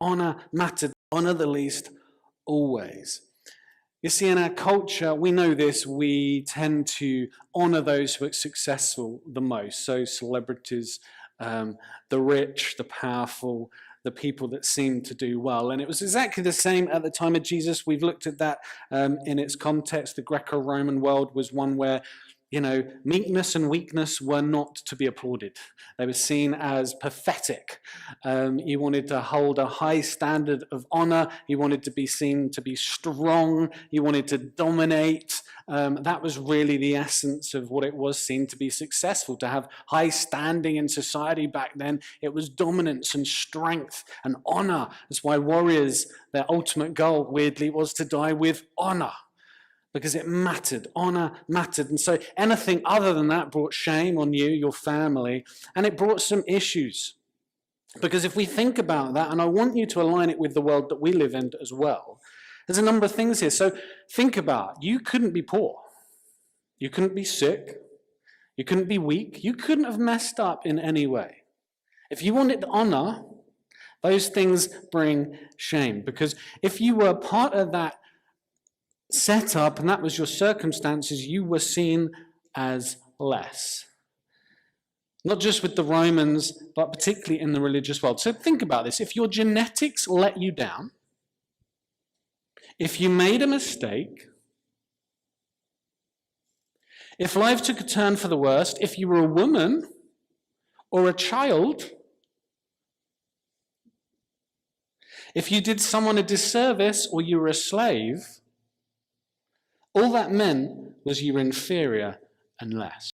Honor mattered. Honor the least always. You see, in our culture, we know this, we tend to honor those who are successful the most. So celebrities, the rich, the powerful, the people that seem to do well. And it was exactly the same at the time of Jesus. We've looked at that in its context. The Greco-Roman world was one where, meekness and weakness were not to be applauded. They were seen as pathetic. You wanted to hold a high standard of honor. You wanted to be seen to be strong. You wanted to dominate. That was really the essence of what it was seen to be successful, to have high standing in society back then. It was dominance and strength and honor. That's why warriors, their ultimate goal, weirdly, was to die with honor. Because it mattered. Honor mattered. And so anything other than that brought shame on you, your family, and it brought some issues. Because if we think about that, and I want you to align it with the world that we live in as well, there's a number of things here. So think about, you couldn't be poor. You couldn't be sick. You couldn't be weak. You couldn't have messed up in any way. If you wanted honor, those things bring shame. Because if you were part of that set up, and that was your circumstances, you were seen as less. Not just with the Romans, but particularly in the religious world. So think about this. If your genetics let you down, if you made a mistake, if life took a turn for the worst, if you were a woman or a child, if you did someone a disservice or you were a slave, all that meant was you were inferior and less.